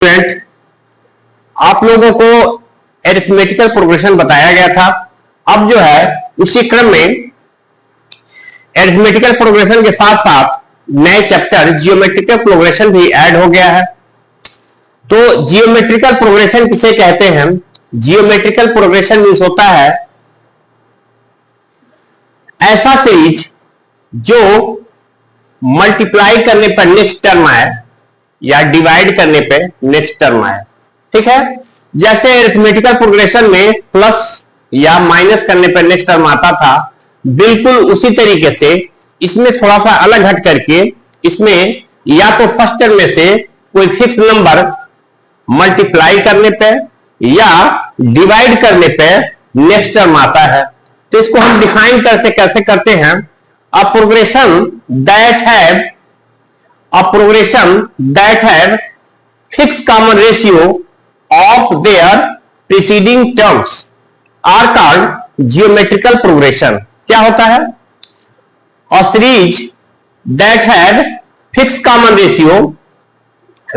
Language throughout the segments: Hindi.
स्टूडेंट, आप लोगों को एरिथमेटिकल प्रोग्रेशन बताया गया था। अब जो है उसी क्रम में एरिथमेटिकल प्रोग्रेशन के साथ साथ नए चैप्टर जियोमेट्रिकल प्रोग्रेशन भी ऐड हो गया है। तो जियोमेट्रिकल प्रोग्रेशन किसे कहते हैं? जियोमेट्रिकल प्रोग्रेशन मींस होता है ऐसा सीरीज जो मल्टीप्लाई करने पर नेक्स्ट टर्म आए या डिवाइड करने पे नेक्स्ट टर्म आए। ठीक है, जैसे अरिथमेटिकल प्रोग्रेशन में प्लस या माइनस करने पर नेक्स्ट टर्म आता था, बिल्कुल उसी तरीके से इसमें थोड़ा सा अलग हट करके इसमें या तो फर्स्ट टर्म में से कोई फिक्स नंबर मल्टीप्लाई करने पे या डिवाइड करने पे नेक्स्ट टर्म आता है। तो इसको हम डिफाइन कैसे करते हैं? A progression that have fixed common ratio of their preceding terms are called geometrical progression। क्या होता है? A series that had fixed common ratio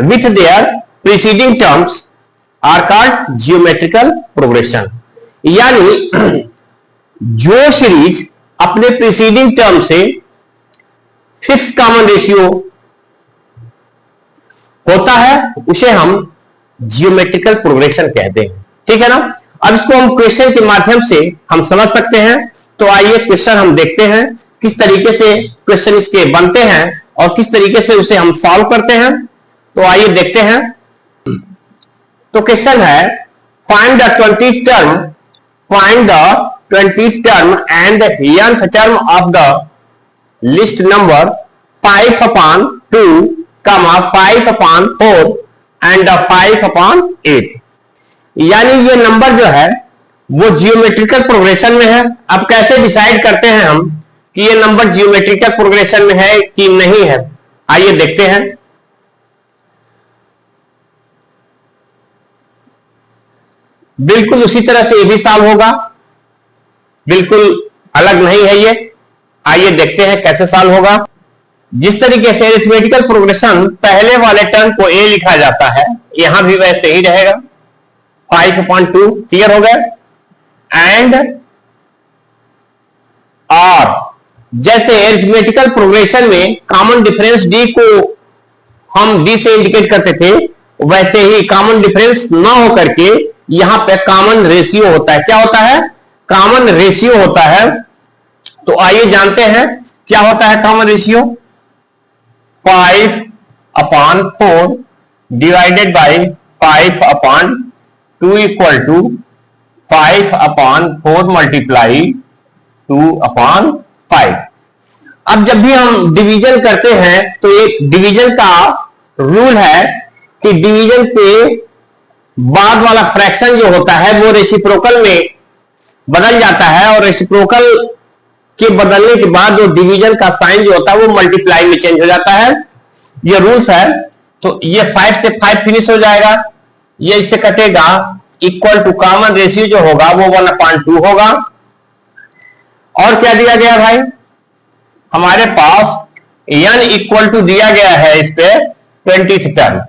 with their preceding terms are called geometrical progression। यानी जो सीरीज अपने प्रीसीडिंग टर्म से फिक्स कॉमन रेशियो होता है उसे हम जियोमेट्रिकल प्रोग्रेशन कहते हैं। ठीक है ना। अब इसको हम क्वेश्चन के माध्यम से हम समझ सकते हैं। तो आइए क्वेश्चन हम देखते हैं किस तरीके से क्वेश्चन इसके बनते हैं और किस तरीके से उसे हम सॉल्व करते हैं। तो आइए देखते हैं। तो क्वेश्चन है find the 20th term and the nth term of the list number 5/2, 5/4 and 5/8। यानी ये नंबर जो है वो जियोमेट्रिकल प्रोग्रेशन में है। अब कैसे डिसाइड करते हैं हम कि ये नंबर जियोमेट्रिकल प्रोग्रेशन में है कि नहीं है? आइए देखते हैं। बिल्कुल उसी तरह से ये भी सॉल्व होगा, बिल्कुल अलग नहीं है ये। आइए देखते हैं कैसे सॉल्व होगा। जिस तरीके से अरिथमेटिकल प्रोग्रेशन पहले वाले टर्म को a लिखा जाता है, यहां भी वैसे ही रहेगा। 5/2 क्लियर हो गया। एंड और जैसे अरिथमेटिकल प्रोग्रेशन में कॉमन डिफरेंस d को हम d से इंडिकेट करते थे, वैसे ही कॉमन डिफरेंस ना होकर के यहां पे कॉमन रेशियो होता है। क्या होता है? कॉमन रेशियो होता है। तो आइए जानते हैं क्या होता है common ratio. 5/4 divided by 5/2 equal to 5/4 multiply 2/5। अब जब भी हम डिवीजन करते हैं तो एक डिवीजन का रूल है कि डिवीजन के बाद वाला फ्रैक्शन जो होता है वो रेसिप्रोकल में बदल जाता है और रेसिप्रोकल के बदलने के बाद जो डिवीजन का साइन जो होता है वो मल्टीप्लाई में चेंज हो जाता है। ये रूल्स है। तो ये 5 से 5 फिनिश हो जाएगा, ये इससे कटेगा, इक्वल टू कॉमन रेशियो जो होगा वो 1/2 होगा। और क्या दिया गया भाई? हमारे पास n इक्वल टू दिया गया है इस पे 20th टर्म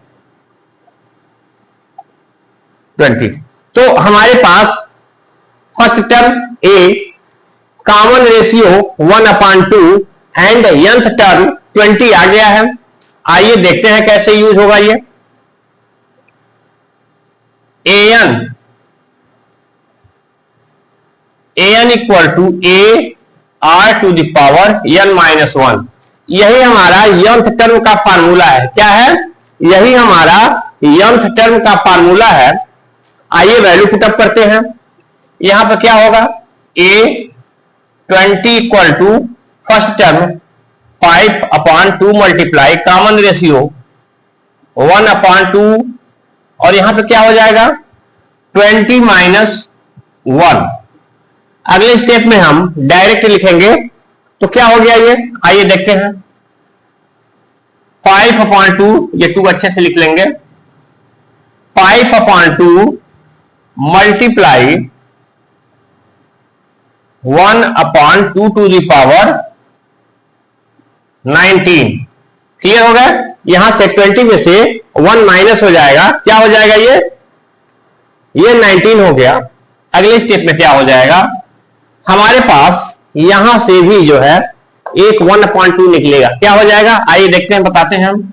20। तो हमारे पास first term a, common ratio 1/2 and nth term 20 आ गया है। आइए देखते हैं कैसे यूज होगा ये। an equal to a r to the power n-1। यही हमारा nth टर्म का फार्मूला है। क्या है? यही हमारा nth टर्म का फार्मूला है। आइए वैल्यू पुटअप करते हैं। यहां पर क्या होगा? a 20 equal to first term 5/2 multiply common ratio 1/2 और यहां पे क्या हो जाएगा? 20 - 1। अगले स्टेप में हम डायरेक्ट लिखेंगे तो क्या हो गया ये? आइए देखते हैं। 5/2, ये 2 अच्छे से लिख लेंगे। 5/2 multiply 1/2 to the power 19। Clear हो गया? यहां से 20 में से 1 माइनस हो जाएगा, क्या हो जाएगा ये 19 हो गया। अगले स्टेप में क्या हो जाएगा, हमारे पास यहां से भी जो है एक 1/2 निकलेगा, क्या हो जाएगा आइए देखते हैं, बताते हैं हम।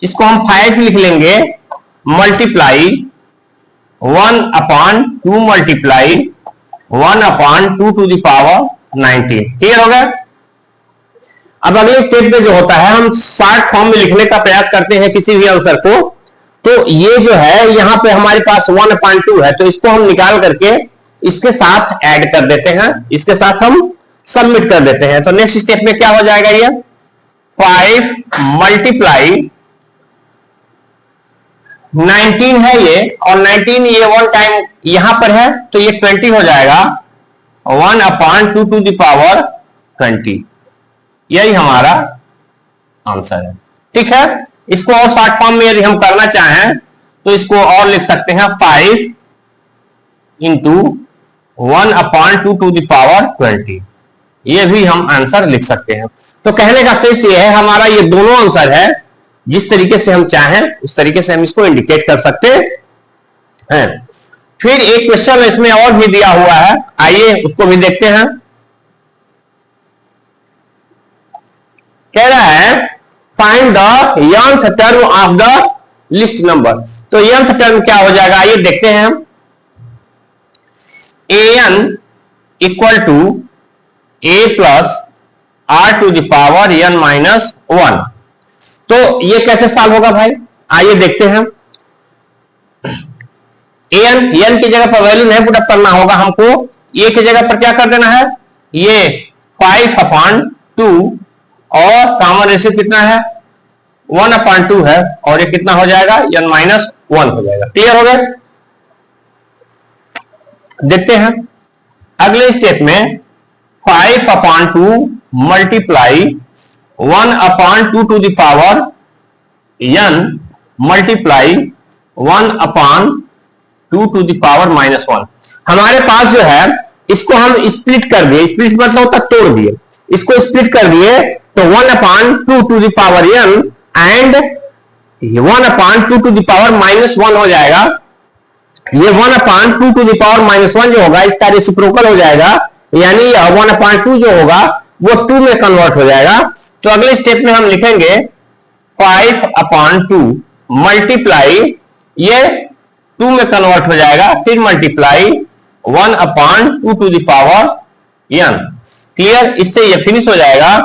इसको हम 5 लिख लेंगे multiply 1/2 multiply 1/2 to the power 19। Clear हो गया। अब अगले स्टेप में जो होता है, हम शॉर्ट फॉर्म में लिखने का प्रयास करते हैं किसी भी आंसर को। तो ये जो है यहां पे हमारे पास 1/2 है, तो इसको हम निकाल करके इसके साथ ऐड कर देते हैं, इसके साथ हम सबमिट कर देते हैं। तो नेक्स्ट स्टेप में क्या हो जाएगा, ये 5 मल्टीप्लाई 19 है ये, और 19 ये 1 टाइम यहां पर है तो ये 20 हो जाएगा 1/2 टू द पावर 20। यही हमारा आंसर है। ठीक है, इसको और शॉर्ट फॉर्म में यदि हम करना चाहें तो इसको और लिख सकते हैं 5 इंटू 1/2 टू द पावर 20। ये भी हम आंसर लिख सकते हैं। तो कहने का सेंस ये है, हमारा ये दोनों आंसर है, जिस तरीके से हम चाहें उस तरीके से हम इसको इंडिकेट कर सकते हैं। फिर एक क्वेश्चन इसमें और भी दिया हुआ है, आइए उसको भी देखते हैं। कह रहा है find the nth term of the list number. तो nth टर्म क्या हो जाएगा, आइए देखते हैं हम। an equal to a plus r to the power n minus 1। तो ये कैसे सॉल्व होगा भाई, आइए देखते हैं। n की जगह पर वैल्यू नहीं पुटअप करना होगा हमको, a की जगह पर क्या कर देना है, ये 5/2 और कॉमन रेशियो कितना है 1/2 है, और ये कितना हो जाएगा n माइनस 1 हो जाएगा। क्लियर हो गया। देखते हैं अगले स्टेप में 5/2 multiply 1/2 to the power n multiply 1/2 to the power -1। हमारे पास जो है इसको हम स्प्लिट कर दिए, स्प्लिट मतलब होता तोड़ दिए, इसको स्प्लिट कर दिए तो 1/2 to the power n and 1/2 to the power -1 हो जाएगा। ये 1/2 टू द पावर -1 जो होगा इसका रेसिप्रोकल हो जाएगा, यानी 1/2 जो होगा वो 2 में कन्वर्ट हो जाएगा। तो अगले स्टेप में हम लिखेंगे 5/2 मल्टीप्लाई, ये 2 में कन्वर्ट हो जाएगा, फिर multiply 1/2 to the power n। Clear, इससे ये फिनिश हो जाएगा।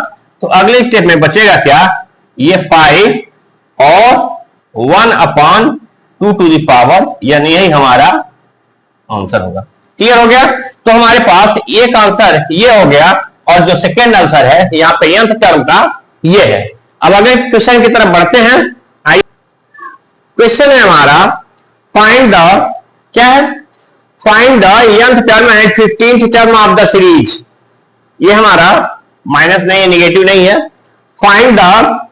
तो अगले स्टेप में बचेगा क्या, ये 5 और 1/2 टू द पावर n, यही हमारा आंसर होगा। क्लियर हो गया। तो हमारे पास एक आंसर ये हो गया, और जो सेकेंड आंसर है यहाँ पे nth टर्म का ये है। अब अगले क्वेश्चन की तरफ बढ़ते हैं। आइए, क्वेश्चन है हमारा फाइंड द, क्या है, find the nth term and 15th term of the series. ये हमारा माइनस नहीं है, निगेटिव नहीं है। Find the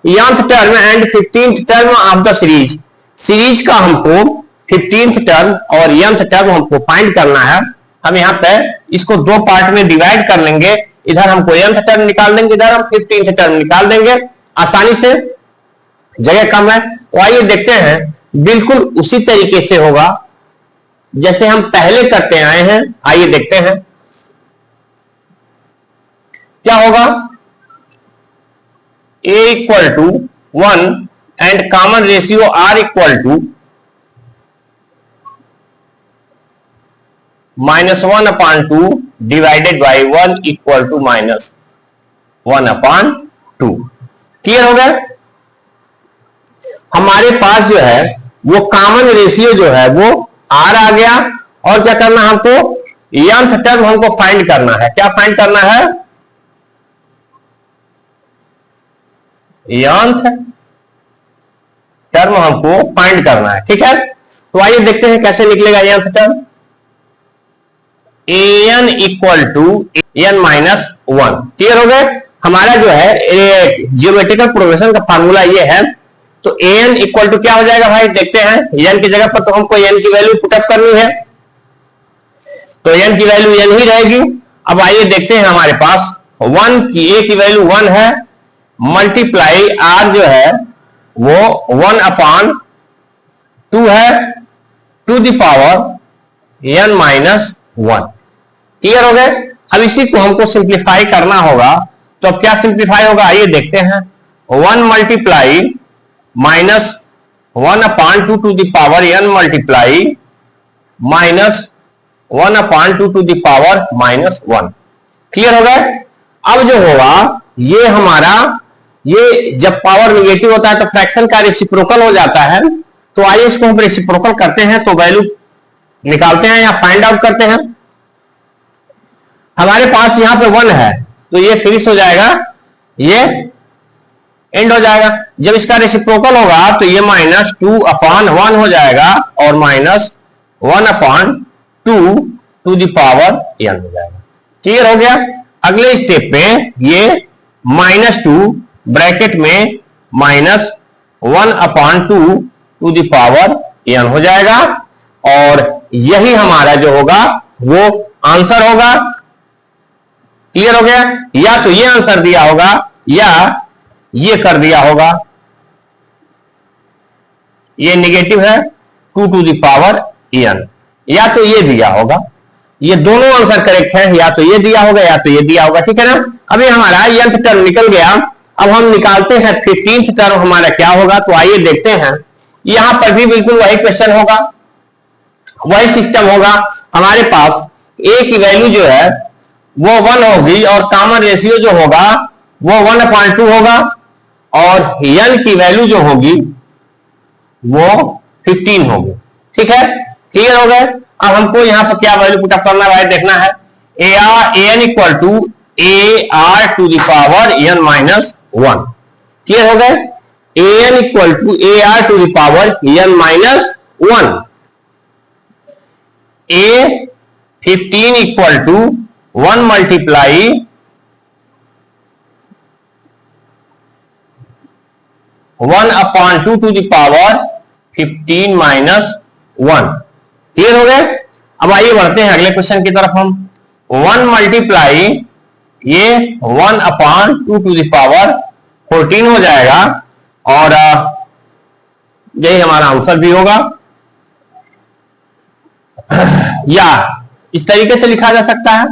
nth term and 15th term of the series. Series का हमको 15th टर्म और nth टर्म हमको फाइंड करना है। हम यहाँ पे इसको दो पार्ट में डिवाइड कर लेंगे, इधर हमको nth टर्म निकाल देंगे, इधर हम 15th टर्म निकाल देंगे, आसानी से, जगह कम है। तो आइए देखते हैं, बिल्कुल उसी तरीके से होगा जैसे हम पहले करते आए हैं। आइए देखते हैं क्या होगा। a equal to 1 and common ratio r equal to -1/2 divided by 1 equal to -1/2। Clear हो गया। हमारे पास जो है वो कॉमन रेशियो जो है वो r आ गया, और क्या करना है हमको, nth टर्म हमको फाइंड करना है। क्या फाइंड करना है, nth टर्म हमको फाइंड करना है। ठीक है, तो आइए देखते हैं कैसे निकलेगा nth term. an equal to n minus 1। Clear हो गए। हमारा जो है जियोमेट्रिकल प्रोग्रेशन का फार्मूला ये है। तो an इक्वल टू क्या हो जाएगा भाई, देखते हैं। n की जगह पर तो हमको n की वैल्यू पुटअप करनी है, तो n की वैल्यू n ही रहेगी। अब आइए देखते हैं, हमारे पास 1 की a की वैल्यू 1 है, मल्टीप्लाई r जो है वो 1/2 2 है to the power n minus 1। Clear हो गए। अब इसी को हमको सिंप्लीफाई करना होगा, तो अब क्या सिंप्लीफाई होगा आइए देखते हैं। 1 multiply minus 1 upon 2 to the power n multiply minus 1 upon 2 to the power minus 1। Clear हो गए। अब जो होगा ये हमारा, ये जब पावर निगेटिव होता है तो फ्रैक्शन का रेसिप्रोकल हो जाता है। तो आइए इसको हम रेसिप्रोकल करते हैं, तो वैल्यू निकालते हैं या फाइंड आउट करते हैं। हमारे पास यहां पे 1 है तो ये फिनिश हो जाएगा, ये एंड हो जाएगा। जब इसका रेसिप्रोकल होगा तो ये माइनस 2 अपान 1 हो जाएगा और minus 1 upon 2 to the power n हो जाएगा। क्लियर हो गया। अगले स्टेप पे ये माइनस 2 ब्रैकेट में minus 1 upon 2 to the power n हो जाएगा और यही हमारा जो होगा वो आंसर होगा। क्लियर हो गया। या तो ये आंसर दिया होगा या ये कर दिया होगा, ये नेगेटिव है 2 टू द पावर n, या तो ये दिया होगा। ये दोनों आंसर करेक्ट है, या तो ये दिया होगा या तो ये दिया होगा। ठीक है ना। अभी हमारा nth टर्म निकल गया। अब हम निकालते हैं 15th टर्म हमारा क्या होगा। तो आइए देखते हैं। यहां पर भी बिल्कुल वही क्वेश्चन होगा, वही सिस्टम होगा। हमारे पास a की वैल्यू जो है वो 1 होगी और कॉमन रेशियो जो होगा वो 1/2 होगा और n की वैल्यू जो होगी वो 15 होगी। ठीक है। क्लियर हो गए। अब हमको यहां पर क्या वैल्यू पुटअप करना है देखना है। an equal to ar to the power n minus 1। Clear हो गए। an equal to ar to the power n minus 1। a 15 equal to 1 multiply 1 upon 2 to the power 15 minus 1। Clear हो गए। अब आइए बढ़ते हैं अगले क्वेश्चन की तरफ। हम 1 मल्टीप्लाई ये 1 अपान 2 टू द पावर 14 हो जाएगा और यही हमारा आंसर भी होगा। या इस तरीके से लिखा जा सकता है,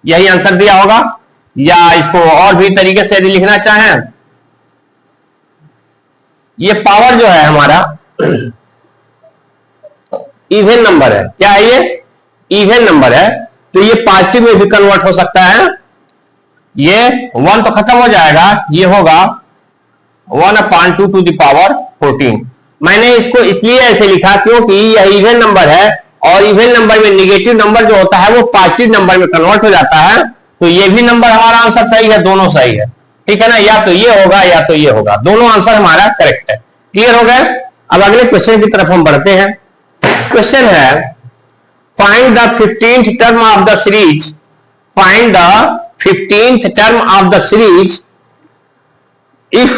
यही आंसर दिया होगा, या इसको और भी तरीके से यदि लिखना चाहें, ये पावर जो है हमारा इवन नंबर है। क्या है ये? इवन नंबर है, तो ये पॉजिटिव में भी कन्वर्ट हो सकता है। ये 1 तो खत्म हो जाएगा, ये होगा 1/2 टू द पावर 14। मैंने इसको इसलिए ऐसे लिखा क्योंकि यह इवन नंबर है और इवन नंबर में नेगेटिव नंबर जो होता है वो पॉजिटिव नंबर में कन्वर्ट हो जाता है। तो ये भी नंबर हमारा आंसर सही है, दोनों सही है। ठीक है ना। या तो ये होगा या तो ये होगा, दोनों आंसर हमारा करेक्ट है। क्लियर हो गए। अब अगले क्वेश्चन की तरफ हम बढ़ते हैं। क्वेश्चन है find the 15th term of the series, find the 15th term of the series if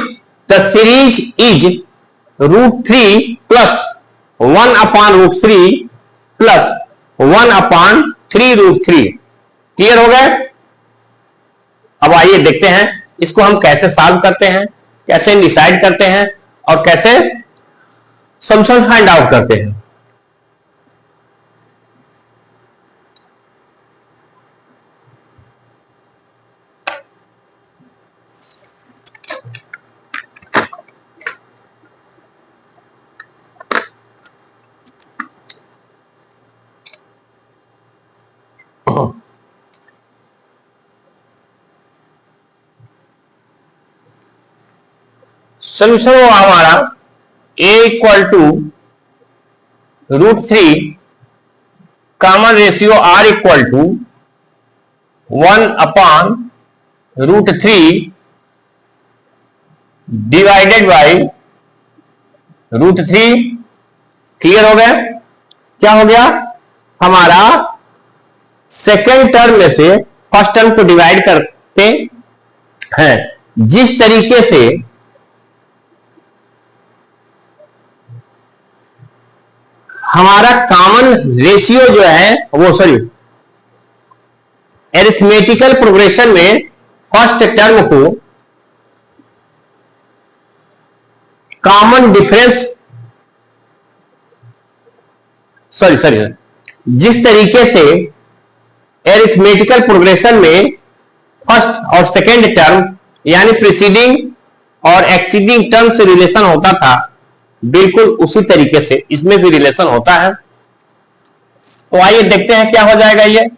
the series is √3 plus 1/√3 plus 1/3√3। Clear हो गए। अब आइए देखते हैं इसको हम कैसे सॉल्व करते हैं, कैसे डिसाइड करते हैं और कैसे सॉल्यूशन फाइंड आउट करते हैं। सोल्यूशन होगा हमारा a equal to √3 common ratio r equal to 1/√3 divided by √3। Clear हो गया। क्या हो गया हमारा सेकेंड टर्म में से फर्स्ट टर्म को डिवाइड करते हैं। जिस तरीके से हमारा कॉमन रेशियो जो है वो एरिथमेटिकल प्रोग्रेशन में फर्स्ट टर्म को कॉमन डिफरेंस सॉरी जिस तरीके से एरिथमेटिकल प्रोग्रेशन में फर्स्ट और सेकेंड टर्म यानी प्रीसीडिंग और एक्सीडिंग टर्म से रिलेशन होता था, बिल्कुल उसी तरीके से इसमें भी रिलेशन होता है। तो आइए देखते हैं क्या हो जाएगा। ये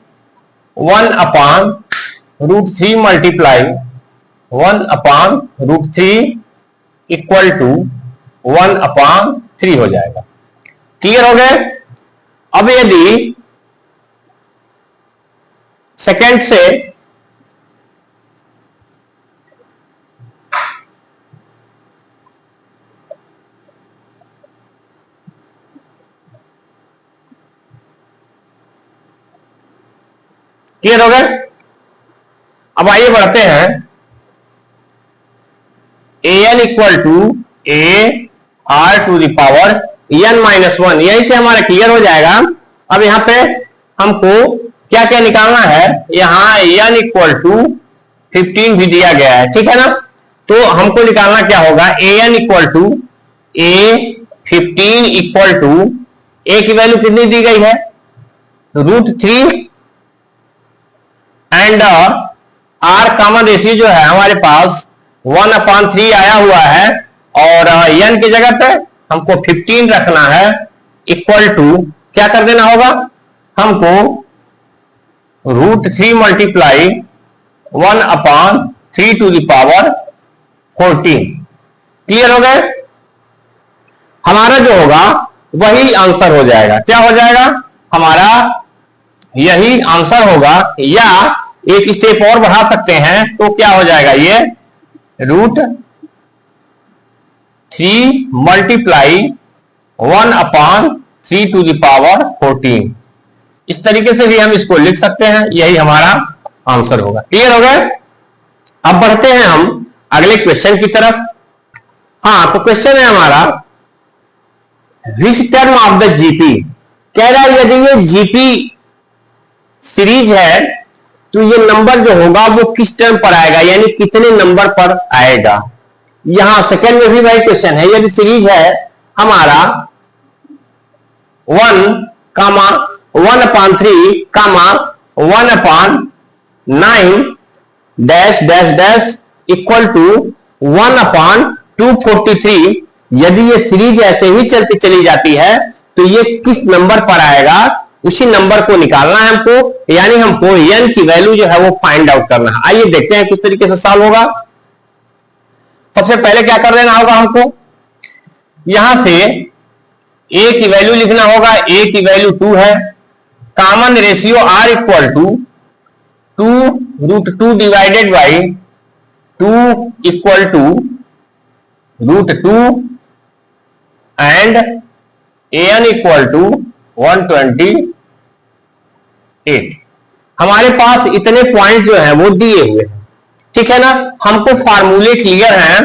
1/√3 मल्टीप्लाई 1/√3 इक्वल टू 1/3 हो जाएगा। क्लियर हो गए। अब यदि सेकेंड से क्लियर हो गए। अब आइए बढ़ते हैं। an equal to AR⁴ n-1, यही से हमारा क्लियर हो जाएगा। अब यहां पे हमको क्या क्या निकालना है, यहां n इक्वल टू 15 भी दिया गया है, ठीक है ना। तो हमको निकालना क्या होगा, an equal to A15 equal to a की वैल्यू कितनी दी गई है, √3 एंड r कॉमन रेशियो जो है हमारे पास 1/3 आया हुआ है और n की जगह पे हमको 15 रखना है इक्वल टू क्या कर देना होगा, हमको √3 मल्टीप्लाई 1/3⁴। क्लियर हो गए। हमारा जो होगा वही आंसर हो जाएगा। क्या हो जाएगा, हमारा यही आंसर होगा। या एक स्टेप और बढ़ा सकते हैं तो क्या हो जाएगा, ये √3 मल्टीप्लाई 1/3⁴। इस तरीके से भी हम इसको लिख सकते हैं, यही हमारा आंसर होगा। क्लियर हो गए। अब बढ़ते हैं हम अगले क्वेश्चन की तरफ। हाँ, तो क्वेश्चन है हमारा which term of the GP. कह रहा है यदि ये जीपी सीरीज है तो ये नंबर जो होगा वो किस टर्म पर आएगा, यानी कितने नंबर पर आएगा। यहां सेकंड में भी वही क्वेश्चन है। यदि सीरीज है हमारा 1/3 इक्वल टू 1/243, यदि ये सीरीज ऐसे ही चलती चली जाती है तो ये किस नंबर पर आएगा, उसी नंबर को निकालना है हमको, यानी हमको n की वैल्यू जो है वो फाइंड आउट करना है। आइए देखते हैं किस तरीके से सॉल्व होगा। सबसे पहले क्या कर लेना होगा, हमको यहां से a की वैल्यू लिखना होगा। a की वैल्यू 2 है। Common ratio r equal to 2√2 divided by 2 equal to √2 and an equal to 128। हमारे पास इतने पॉइंट जो है वो दिए हुए हैं, ठीक है ना। हमको फार्मूले क्लियर हैं।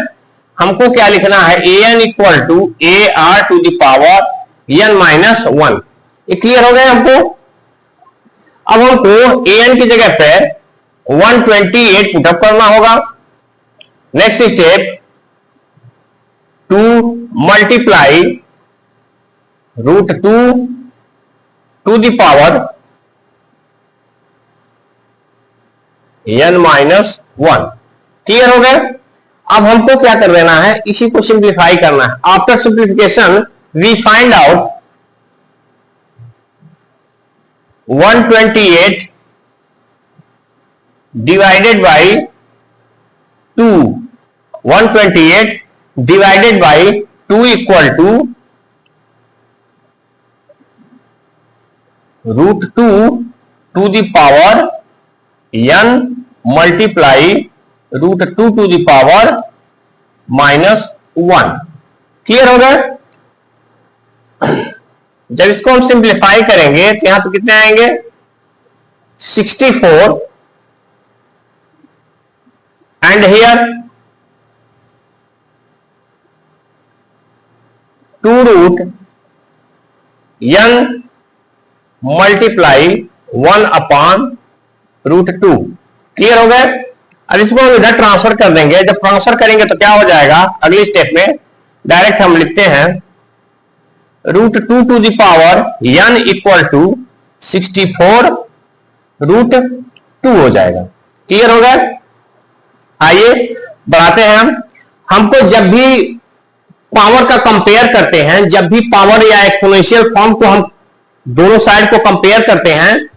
हमको क्या लिखना है, an इक्वल टू AR⁴n-1। ये क्लियर हो गए हमको। अब हमको an की जगह पे 128 पुटअप करना होगा। Next step 2 multiply √2 to the power n-1। Clear हो गए। अब हमको क्या कर देना है, इसी को सिंप्लीफाई करना है। After simplification we find out 128 divided by 2, 128 divided by 2 equal to √2 to the power n multiply √2 to the power -1। Clear हो गए। जब इसको हम सिंप्लीफाई करेंगे तो यहां पे कितने आएंगे, 64 and here 2√n multiply 1/√2। Clear हो गए। अब इसको हम इधर ट्रांसफर कर देंगे। जब ट्रांसफर करेंगे तो क्या हो जाएगा, अगली स्टेप में डायरेक्ट हम लिखते हैं √2 to the power n equal to 64 √2 हो जाएगा। क्लियर होगा? आइए बढ़ाते हैं हमको जब भी पावर का कंपेयर करते हैं, जब भी पावर या एक्सपोनेंशियल फॉर्म को हम दोनों साइड को कंपेयर करते हैं,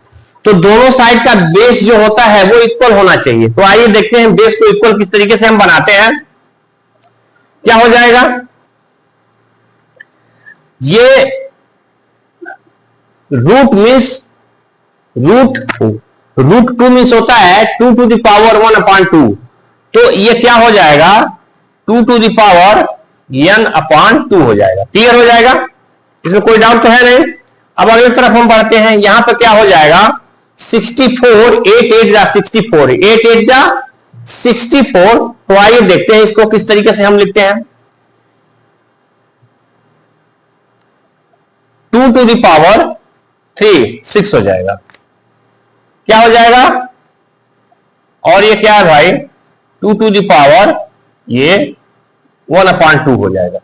तो दोनों साइड का बेस जो होता है वो इक्वल होना चाहिए। तो आइए देखते हैं बेस को इक्वल किस तरीके से हम बनाते हैं। क्या हो जाएगा? ये रूट √2 मीन्स होता है 2 to the power 1/2। तो ये क्या हो जाएगा? 2 to the power n/2 हो जाएगा। क्लियर हो जाएगा? इसमें कोई डाउट तो है नहीं। अब अगली तरफ हम बढ़ते हैं, यहां पर क्या हो जाएगा? 64 8 8 जा 64 8 8 जा 64। तो आइए देखते हैं इसको किस तरीके से हम लिखते हैं। 2 to the power 3 6 हो जाएगा। क्या हो जाएगा? और ये क्या है भाई? 2 to the power ये 1/2 हो जाएगा।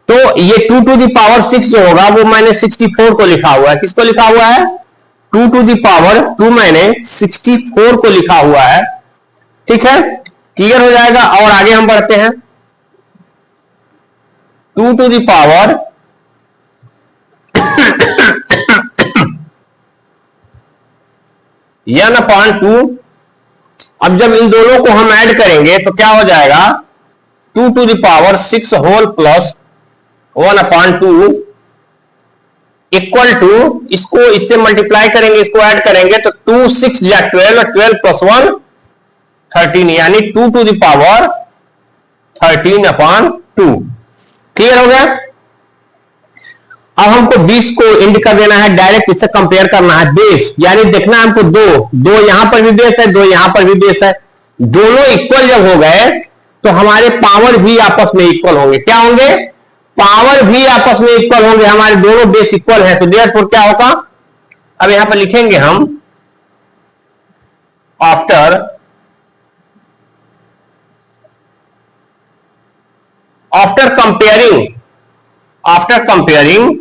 तो ये 2 to the power 6 जो होगा वो मैंने 64 को लिखा हुआ है। किसको लिखा हुआ है? 2 to the power 2 मैंने 64 को लिखा हुआ है। ठीक है, क्लियर हो जाएगा। और आगे हम बढ़ते हैं। 2 to the power n/2। अब जब इन दोनों को हम ऐड करेंगे तो क्या हो जाएगा? 2 to the power 6 whole plus 1/2 equal to, इसको इससे मल्टीप्लाई करेंगे, इसको ऐड करेंगे तो 2 6 या 12 और 12 प्लस 1 13, यानी 2 to the power 13/2। क्लियर हो गया? अब हमको 20 को इंड कर देना है, डायरेक्ट इससे कंपेयर करना है बेस, यानी देखना है हमको दो यहां पर भी बेस है, दो यहां पर भी बेस है। दोनों इक्वल जब हो गए तो हमारे पावर भी आपस में इक्वल होंगे। क्या होंगे? पावर भी आपस में इक्वल होंगे। हमारे दोनों बेस इक्वल है तो देयरफॉर क्या होगा? अब यहां पर लिखेंगे हम after comparing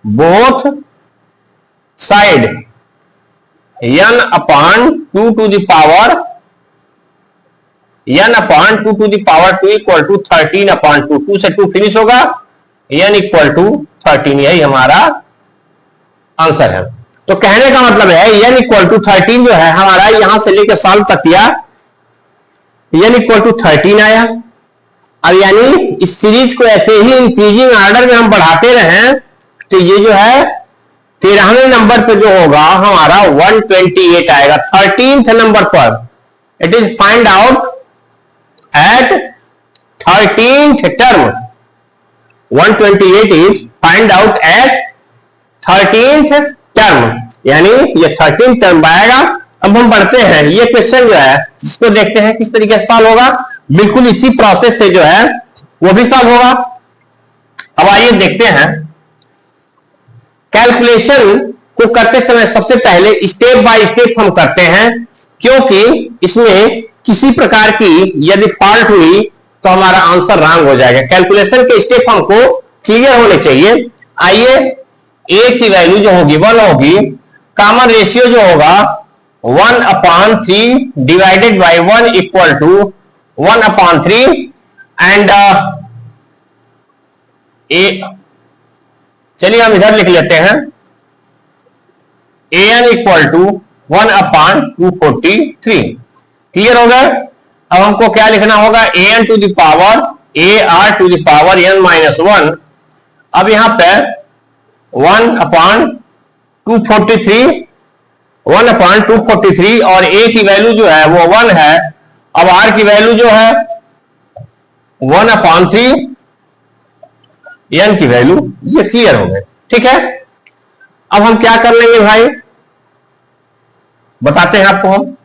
both side n/2 to the power 2 equal to 13/2। 2 से 2 फिनिश होगा, n इक्वल टू 13। यही हमारा आंसर है। तो कहने का मतलब है n इक्वल टू 13 जो है हमारा यहां से लेकर साल तक किया, n इक्वल टू 13 आया। अब यानी इस सीरीज को ऐसे ही इंक्रीजिंग ऑर्डर में हम बढ़ाते रहें तो ये जो है 13वें नंबर पे जो होगा हमारा 128 आएगा। 13th नंबर पर it is find out at 13th term. 128 is find out at 13th term, यानी ये 13th टर्म आएगा। अब हम बढ़ते हैं, ये क्वेश्चन जो है इसको देखते हैं किस तरीके से सॉल्व होगा। बिल्कुल इसी प्रोसेस से जो है वो भी सॉल्व होगा। अब आइए देखते हैं। कैलकुलेशन को करते समय सबसे पहले स्टेप बाय स्टेप हम करते हैं, क्योंकि इसमें किसी प्रकार की यदि फॉल्ट हुई तो हमारा आंसर रॉन्ग हो जाएगा। कैलकुलेशन के स्टेप हमको क्लियर होने चाहिए। आइए, ए की वैल्यू जो होगी 1 होगी, कॉमन रेशियो जो होगा 1/3 divided by 1 equal to 1/3 and a, चलिए हम इधर लिख लेते हैं an इक्वल टू 1/243। क्लियर हो गया? अब हमको क्या लिखना होगा? an to the power ar to the power n-1। अब यहां पे 1/243 और a की वैल्यू जो है वो 1 है। अब r की वैल्यू जो है 1/3, n की वैल्यू, ये क्लियर हो गए। ठीक है, अब हम क्या कर लेंगे भाई, बताते हैं आपको हम।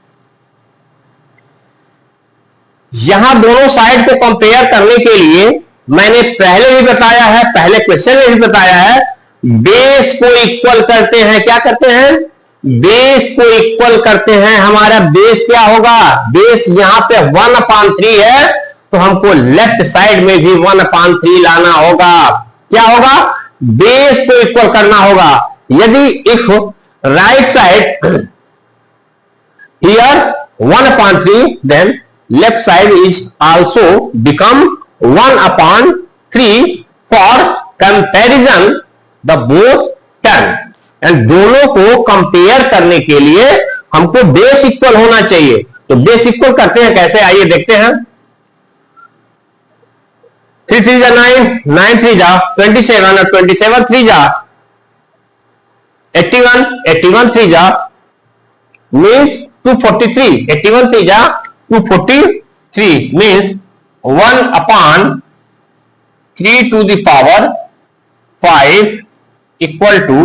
यहां दोनों साइड को कंपेयर करने के लिए मैंने पहले भी बताया है, पहले क्वेश्चन में भी बताया है, बेस को इक्वल करते हैं। क्या करते हैं? बेस को इक्वल करते हैं। हमारा बेस क्या होगा? बेस यहां पे 1/3 है तो हमको लेफ्ट साइड में भी 1/3 लाना होगा। क्या होगा, बेस को इक्वल करना होगा। यदि if right side here 1/3, then left side is also become 1/3 for comparison the both term. And दोनों को कंपेयर करने के लिए हमको बेस इक्वल होना चाहिए। तो बेस इक्वल करते हैं कैसे, आइए देखते हैं। 3 3 जा 9, 9 3 जा 27 और 27 3 जा 81, 81 3 जा मीन्स 243, 81 3 जा 243 means 1/3 to the power 5 equal to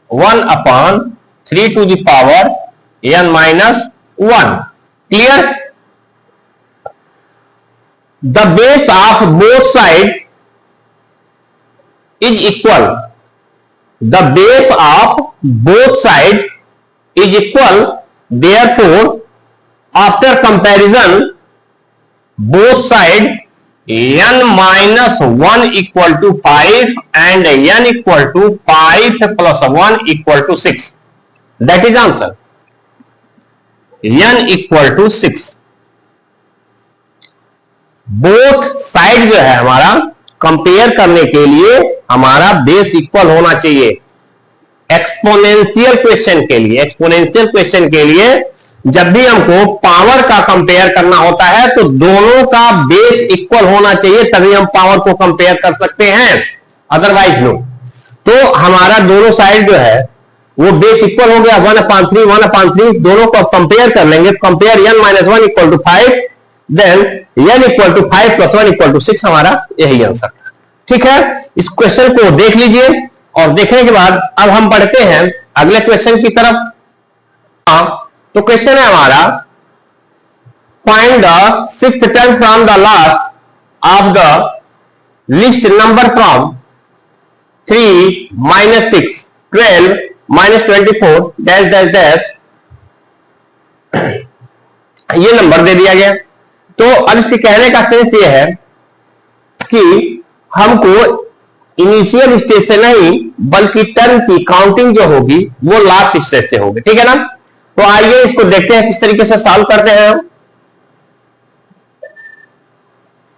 1/3 to the power n minus 1। Clear? The base of both side is equal. The base of both side is equal. Therefore, after comparison, both side n minus 1 equal to 5 and n equal to 5 plus 1 equal to 6. That is answer. n equal to 6. Both side जो है हमारा कंपेयर करने के लिए हमारा बेस इक्वल होना चाहिए। एक्सपोनेंशियल क्वेश्चन के लिए, एक्सपोनेंशियल क्वेश्चन के लिए जब भी हमको पावर का कंपेयर करना होता है तो दोनों का बेस इक्वल होना चाहिए, तभी हम पावर को कंपेयर कर सकते हैं, अदरवाइज नो। तो हमारा दोनों साइड जो है वो बेस इक्वल हो गया, 1/3 1/3, दोनों को कंपेयर कर लेंगे। तो compare n minus 1 equal to 5, then n equal to 5 plus 1 equal to 6, हमारा यही आंसर था। ठीक है, इस क्वेश्चन को देख लीजिए और देखने के बाद अब हम बढ़ते हैं अगले क्वेश्चन की तरफ। तो क्वेश्चन है हमारा, find the sixth term from the last of the list number from 3 minus 6 12 minus 24 dash dash dash, ये नंबर दे दिया गया। तो अब इसके कहने का सेंस ये है कि हमको इनिशियल स्टेज से नहीं बल्कि टर्म की काउंटिंग जो होगी वो लास्ट स्टेज से होगी। ठीक है ना? तो आइए इसको देखते हैं किस तरीके से सॉल्व करते हैं हम।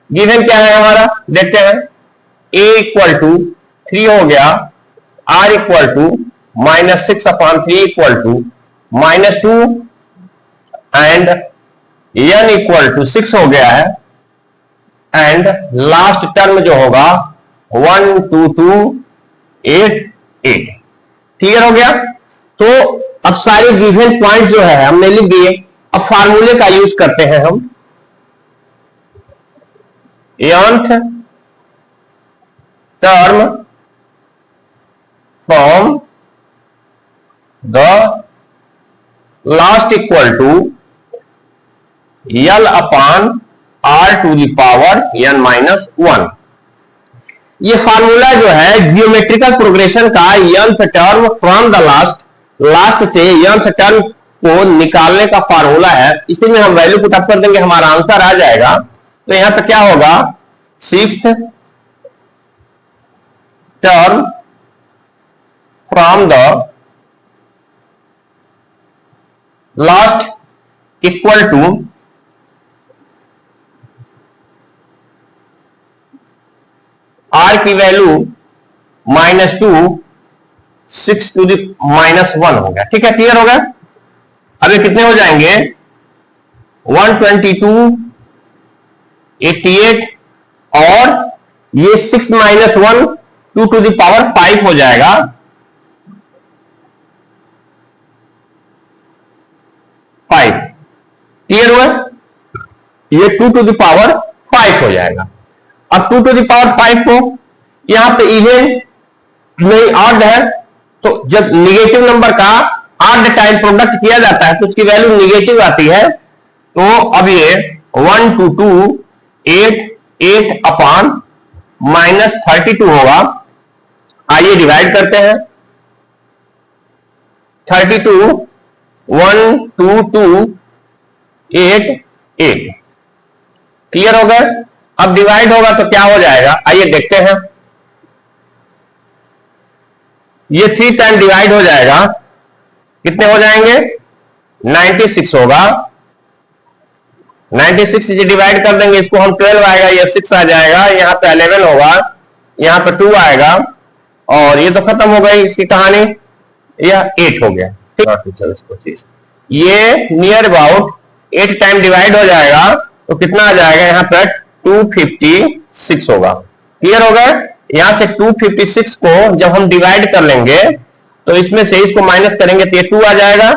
गिवन क्या है हमारा, देखते हैं। a इक्वल टू 3 हो गया, r equal to -6/3 equal to -2 and n equal to 6 हो गया है, एंड लास्ट टर्म जो होगा 1 2 2 8 8। क्लियर हो गया? तो अब सारे गिवन पॉइंट्स जो है हमने लिख दिए। अब फार्मूले का यूज करते हैं हम। nth term from the last equal to L upon R to the power n minus 1। ये फार्मूला जो है जियोमेट्रिकल प्रोग्रेशन का nth term from the last से nth टर्म को निकालने का फार्मूला है। इसी में हम वैल्यू पुट अप कर देंगे, हमारा आंसर आ जाएगा। तो यहां पे क्या होगा, sixth term from the last equal to R की वैल्यू -2 6 टू द -1 हो गया। ठीक है, क्लियर हो गया? अब ये कितने हो जाएंगे, 122 88 और ये 6 - 1 2 टू द पावर 5 हो जाएगा। क्लियर हुआ? ये 2 टू द पावर 5 हो जाएगा। अब 2 टू द पावर 5 को यहां पे इवन नहीं ऑड है, तो जब निगेटिव नंबर का ऑड टाइम प्रोडक्ट किया जाता है तो उसकी वैल्यू निगेटिव आती है। तो अब ये 1 2 2 8 8 अपॉन -32 होगा। आइए डिवाइड करते हैं। 32 1 2 2 8 8। क्लियर हो गया? अब डिवाइड होगा तो क्या हो जाएगा, आइए देखते हैं। ये 3 टाइम डिवाइड हो जाएगा, कितने हो जाएंगे? 96 होगा। 96 से डिवाइड कर देंगे इसको हम, 12 आएगा, ये 6 आ जाएगा, यहाँ पे 11 होगा, यहाँ पे 2 आएगा, और ये तो खत्म हो गई इसकी कहानी, यह 8 हो गया। ठीक, ये नियर अबाउट 8 टाइम डिवाइड हो जाएगा, तो कितना आ जाएगा यहाँ पर? 256 होगा। क्लियर हो गया? यहां से 256 को जब हम डिवाइड कर लेंगे तो इसमें से इसको माइनस करेंगे तो ये 2 आ जाएगा।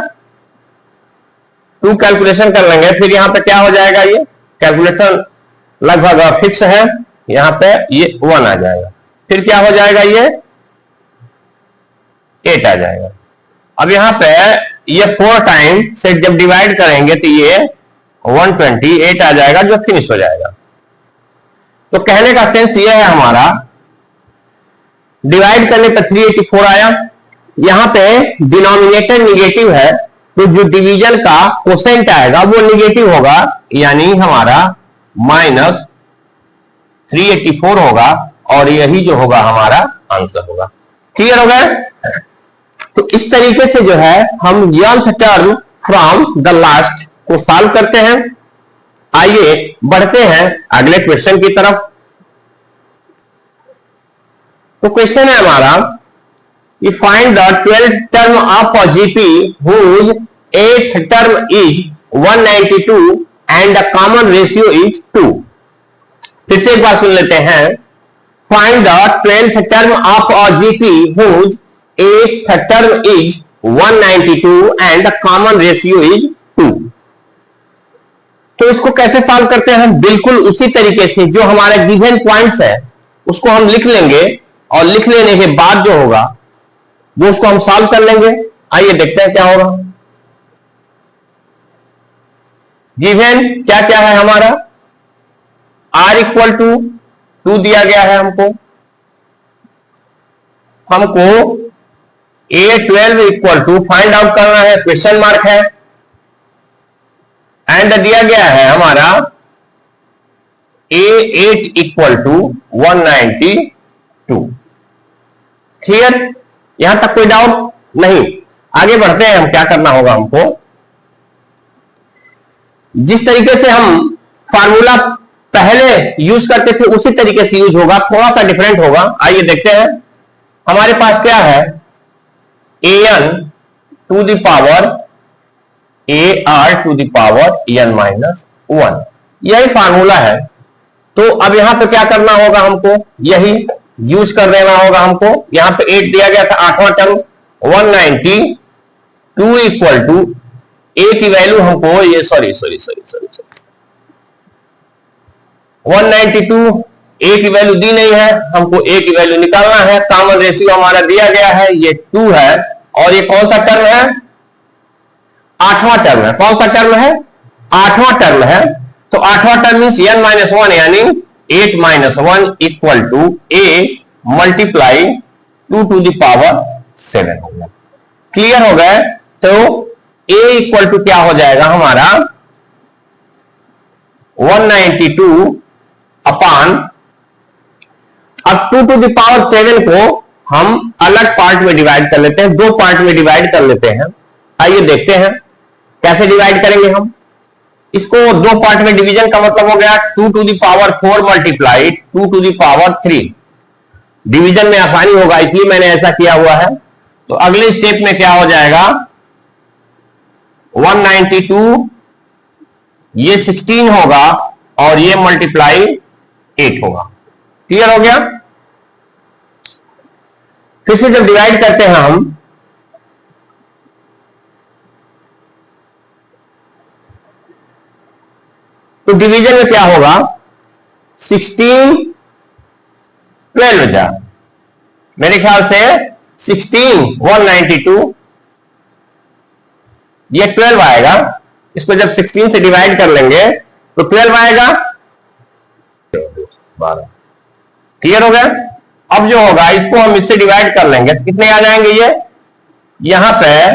2 कैलकुलेशन कर लेंगे, फिर यहां पे क्या हो जाएगा? ये कैलकुलेशन लगभग फिक्स है, यहां पे ये 1 आ जाएगा, फिर क्या हो जाएगा? ये 8 आ जाएगा। अब यहां पे ये 4 टाइम से जब डिवाइड करेंगे तो ये 128 आ जाएगा, जो फिनिश हो जाएगा। तो कहने का सेंस ये है हमारा, डिवाइड करने पर 384 आया, यहां पे डिनोमिनेटर निगेटिव है, तो जो डिवीजन का कोसेंट आएगा वो निगेटिव होगा, यानी हमारा -384 होगा, और यही जो होगा हमारा आंसर होगा। क्लियर हो गया? तो इस तरीके से जो है हम nth term from the last को सॉल्व करते हैं। आइए बढ़ते हैं अगले क्वेश्चन की तरफ। तो क्वेश्चन है हमारा, you find the 12th term of a GP whose 8th term is 192 and the common ratio is 2। फिर से एक बार सुन लेते हैं। Find the 12th term of a GP whose 8th term is 192 and the common ratio is 2। तो इसको कैसे सॉल्व करते हैं? बिल्कुल उसी तरीके से जो हमारे गिवन पॉइंट्स है उसको हम लिख लेंगे, और लिख लेने के बाद जो होगा वो उसको हम सॉल्व कर लेंगे। आइए देखते हैं क्या होगा। गिवन क्या क्या है हमारा? r इक्वल टू 2 दिया गया है हमको A12 equal to find out करना है, क्वेश्चन मार्क है, एंड दिया गया है हमारा A8 इक्वल टू 192। क्लियर? यहां तक कोई डाउट नहीं? आगे बढ़ते हैं, हम क्या करना होगा हमको। जिस तरीके से हम फार्मूला पहले यूज करते थे उसी तरीके से यूज होगा, थोड़ा सा डिफरेंट होगा। आइए देखते हैं। हमारे पास क्या है? an to the power ar to the power n minus 1, यही फार्मूला है। तो अब यहां पे क्या करना होगा हमको? यही यूज कर देना होगा हमको। यहां पे 8 दिया गया था, 8वां टर्म 192 इक्वल टू a की वैल्यू हमको, ये सॉरी 192 a की वैल्यू दी नहीं है, हमको a की वैल्यू निकालना है। कॉमन रेशियो हमारा दिया गया है, ये 2 है, और ये कौन सा टर्म है? 8वां टर्म है। कौन सा टर्म है? 8वां टर्म है। तो 8वां टर्म मींस n माइनस 1, यानी 8 minus 1 equal to a multiply 2 to the power 7 हो गया। क्लियर हो गए? तो a इक्वल टू क्या हो जाएगा हमारा? 192 अपान, अब 2 टू द पावर 7 को हम अलग पार्ट में डिवाइड कर लेते हैं, 2 पार्ट में डिवाइड कर लेते हैं। आइए देखते हैं कैसे डिवाइड करेंगे हम इसको। 2 पार्ट में डिवीजन का मतलब हो गया 2 to the power 4 multiply 2 to the power 3। Division में आसानी होगा इसलिए मैंने ऐसा किया हुआ है। तो अगले स्टेप में क्या हो जाएगा? 192 ये 16 होगा, और ये मल्टीप्लाई 8 होगा। क्लियर हो गया? फिर से जब डिवाइड करते हैं हम, तो डिवीजन में क्या होगा? 16 12 जा, मेरे ख्याल से 16 192, ये 12 आएगा। इसको जब 16 से डिवाइड कर लेंगे तो 12 आएगा, 12। क्लियर हो गया? अब जो होगा इसको हम इससे डिवाइड कर लेंगे तो कितने आ जाएंगे? ये यहां पे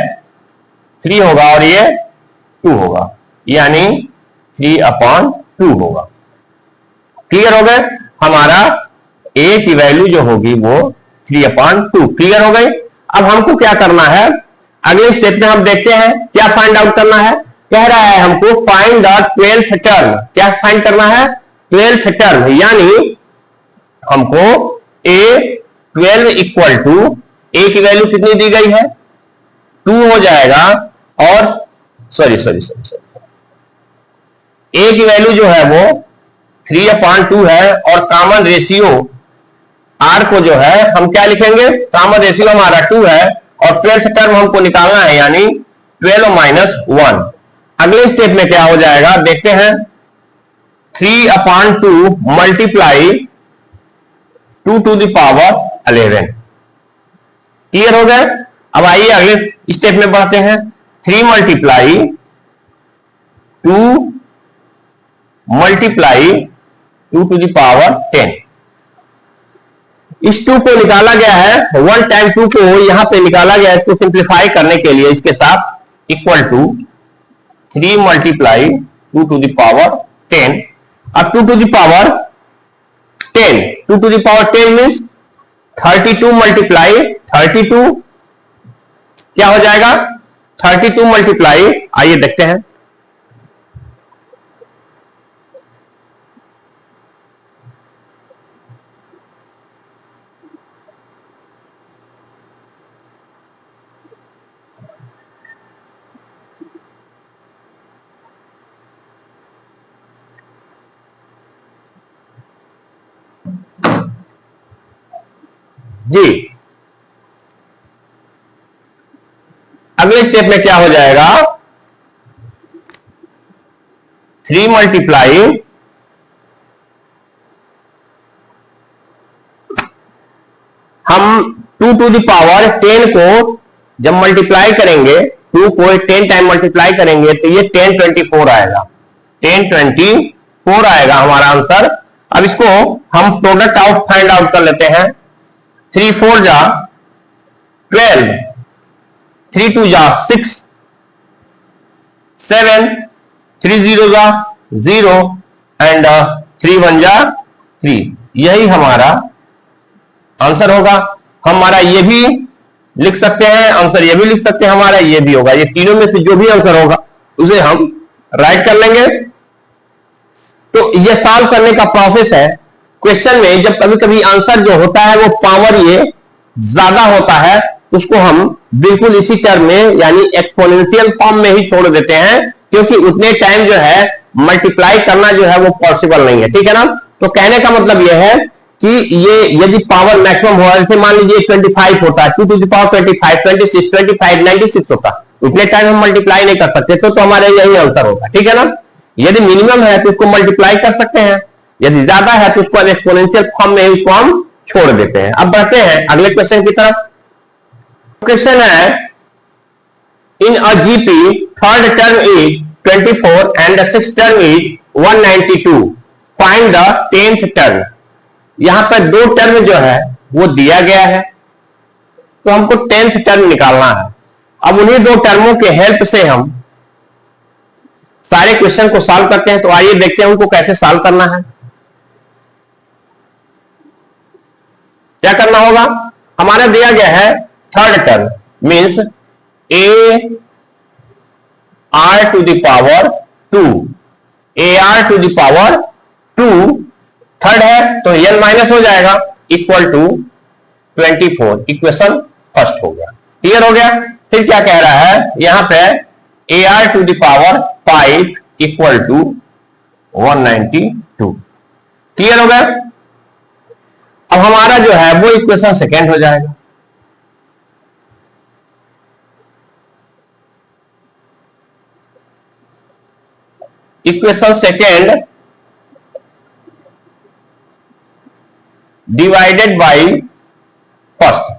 3 होगा और ये 2 होगा, यानी 3/2 होगा। क्लियर हो गए? हमारा a की वैल्यू जो होगी वो 3/2। क्लियर हो गई? अब हमको क्या करना है, अगले स्टेप में हम देखते हैं क्या फाइंड आउट करना है। कह रहा है हमको फाइंड द 12th टर्म। क्या फाइंड करना है, 12th टर्म, यानी हमको A12 इक्वल टू, ए की वैल्यू कितनी दी गई है 2 हो जाएगा, और सॉरी ए की वैल्यू जो है वो 3/2 है, और कॉमन रेशियो आर को जो है हम क्या लिखेंगे, कॉमन रेशियो हमारा 2 है, और 12th टर्म हमको निकालना है, यानी 12 माइनस 1। अगले स्टेप में क्या हो जाएगा देखते हैं, 3/2 multiply 2 to the power 11। Clear हो गया। अब आइए अगले स्टेप में बढ़ते हैं, 3 multiply 2 multiply 2 to the power 10। इस 2 को निकाला गया है, 1 टाइम 2 को यहां पे निकाला गया है, इसको सिंप्लीफाई करने के लिए इसके साथ equal to 3 multiply 2 to the power 10। अब 2 to the power 10, 2 to the power 10 means 32 multiply 32 क्या हो जाएगा, 32 मल्टीप्लाई, आइए देखते हैं, जी अगले स्टेप में क्या हो जाएगा, 3 मल्टीप्लाई हम 2 टू द पावर 10 को जब मल्टीप्लाई करेंगे, 2 को 10 टाइम मल्टीप्लाई करेंगे तो ये 1024 आएगा, 1024 आएगा हमारा आंसर। अब इसको हम प्रोडक्ट आउट फाइंड आउट कर लेते हैं, 3 4 जा 12, 3 2 जा 6, 7, 3 0 जा 0, एंड 3 1 जा 3। यही हमारा आंसर होगा। हमारा ये भी लिख सकते हैं आंसर, ये भी लिख सकते हैं, हमारा ये भी होगा। ये तीनों में से जो भी आंसर होगा उसे हम राइट कर लेंगे। तो ये सॉल्व करने का प्रोसेस है। क्वेश्चन में जब कभी कभी आंसर जो होता है वो पावर ये ज्यादा होता है, उसको हम बिल्कुल इसी टर्म में यानी एक्सपोनेंशियल फॉर्म में ही छोड़ देते हैं, क्योंकि उतने टाइम जो है मल्टीप्लाई करना जो है वो पॉसिबल नहीं है, ठीक है ना। तो कहने का मतलब यह है कि ये यदि पावर मैक्सिमम हो, जैसे मान लीजिए 25 होता है, 2 टू द पावर 25, 26, 25, 96 होता, उतने टाइम हम मल्टीप्लाई नहीं कर सकते, तो हमारा यही आंसर होगा, ठीक है ना। यदि मिनिमम है तो उसको मल्टीप्लाई कर सकते हैं, यदि ज्यादा है तो उसको एक्सपोनेंशियल फॉर्म में ही हम छोड़ देते हैं। अब बढ़ते हैं अगले क्वेश्चन की तरफ। क्वेश्चन है, in a GP third term is 24 and the sixth term is 192, find the 10th term. यहां पर 2 टर्म जो है वो दिया गया है, तो हमको 10th टर्म निकालना है। अब उन्हीं 2 टर्मों के हेल्प से हम सारे क्वेश्चन को सॉल्व करते हैं। तो आइए देखते हैं उनको कैसे सॉल्व करना है। क्या करना होगा, हमारा दिया गया है third term means A R to the power 2, A R to the power 2 third है, तो n माइनस हो जाएगा इक्वल टू 24। इक्वेशन फर्स्ट हो गया, क्लियर हो गया। फिर क्या कह रहा है यहां पे, A R to the power 5 equal to 192, clear हो गया। अब हमारा जो है वो इक्वेशन सेकेंड हो जाएगा। Equation second divided by first.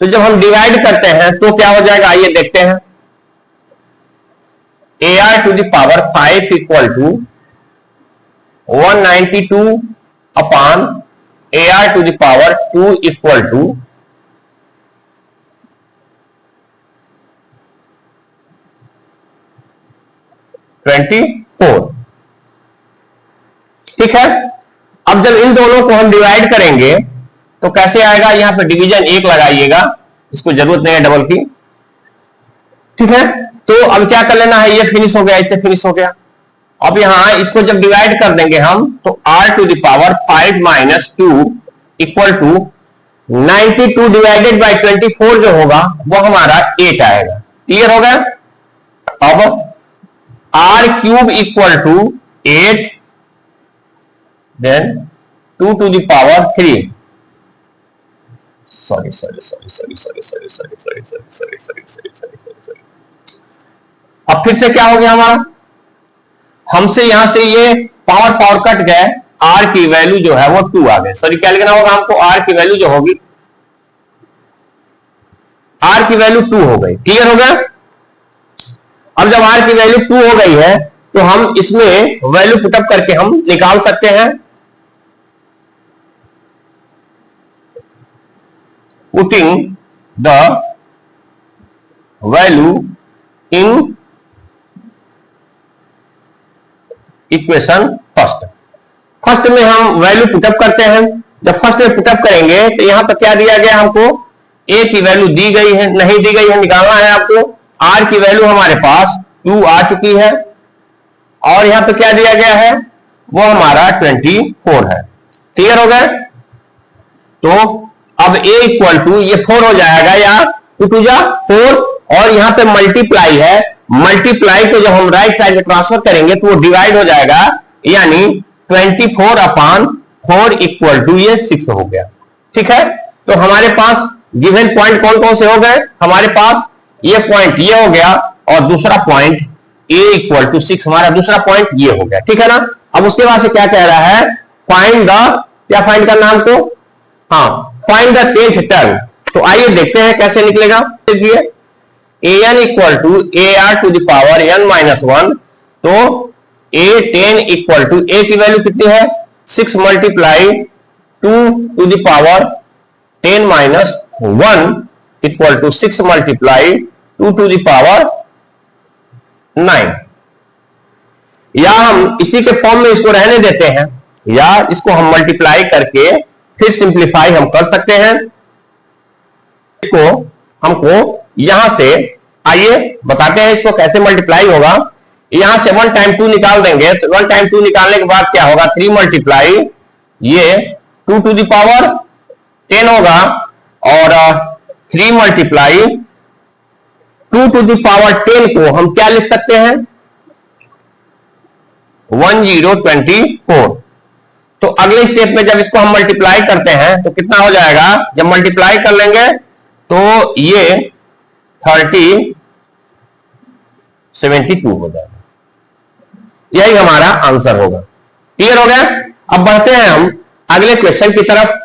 तो जब हम डिवाइड करते हैं तो क्या हो जाएगा, आइए देखते हैं। A R to the power 5 equal to 192 upon A R to the power 2 equal to 24, ठीक है। अब जब इन दोनों को हम डिवाइड करेंगे तो कैसे आएगा, यहां पे डिवीजन 1 लगाइएगा, इसको जरूरत नहीं है डबल की। ठीक है, तो अब क्या कर लेना है, ये फिनिश हो गया, इससे फिनिश हो गया। अब यहां इसको जब डिवाइड कर देंगे हम तो r to the power 5 minus 2 equal to 92 divided by 24 जो होगा वो हमारा 8 आएगा। क्लियर हो गया। अब r cube equal to 8 then 2 to the power 3 sorry अब फिर से क्या हो गया हमारा, हमसे यहां से ये पावर कट गए, r की वैल्यू जो है वो 2 आ गए। सॉरी क्या लिखना होगा हमको, r की वैल्यू जो होगी, r की वैल्यू 2 हो गई। क्लियर हो गया। अब जब r की वैल्यू 2 हो गई है तो हम इसमें वैल्यू पुटअप करके हम निकाल सकते हैं। Putting the value in equation first में हम वैल्यू पुटअप करते हैं। जब फर्स्ट में पुटअप करेंगे तो यहां पर क्या दिया गया हमको, a की वैल्यू दी गई है, नहीं दी गई है, निकालना है आपको। r की वैल्यू हमारे पास 2 आ चुकी है और यहां पे क्या दिया गया है वो हमारा 24 है। क्लियर हो गया। तो अब a इक्वल टू ये 4 हो जाएगा, या 2 टू जा 4 और यहां पे मल्टीप्लाई है, मल्टीप्लाई को जब हम राइट साइड में ट्रांसफर करेंगे तो वो डिवाइड हो जाएगा, यानी 24 अपान 4 इक्वल टू ये 6 हो गया। ठीक है, तो हमारे पास गिवन पॉइंट कौन कौन से हो गए, हमारे पास ये पॉइंट ये हो गया और दूसरा पॉइंट a इक्वल टू 6, हमारा दूसरा पॉइंट ये हो गया। ठीक है ना। अब उसके बाद से क्या कह रहा है, फाइंड द, क्या फाइंड करना हमको, हाँ फाइंड द 10th टर्म। तो आइए देखते हैं कैसे निकलेगा। an equal to ar to the power n minus 1, तो a10 इक्वल टू a की वैल्यू कितनी है 6 multiply 2 to the power 10 minus 1 equal to 6 multiply 2 to the power 9। या हम इसी के फॉर्म में इसको रहने देते हैं, या इसको हम मल्टीप्लाई करके फिर सिंप्लीफाई हम कर सकते हैं। इसको हमको यहां से, आइए बताते हैं इसको कैसे मल्टीप्लाई होगा। यहां से 1 टाइम 2 निकाल देंगे, तो 1 टाइम 2 निकालने के बाद क्या होगा, 3 मल्टीप्लाई ये 2 टू द पावर 10 होगा और 3 मल्टीप्लाई 2 टू द पावर 10 को हम क्या लिख सकते हैं 1024। तो अगले स्टेप में जब इसको हम मल्टीप्लाई करते हैं तो कितना हो जाएगा, जब मल्टीप्लाई कर लेंगे तो ये 3072 हो जाएगा। यही हमारा आंसर होगा। क्लियर हो गया। अब बढ़ते हैं हम अगले क्वेश्चन की तरफ।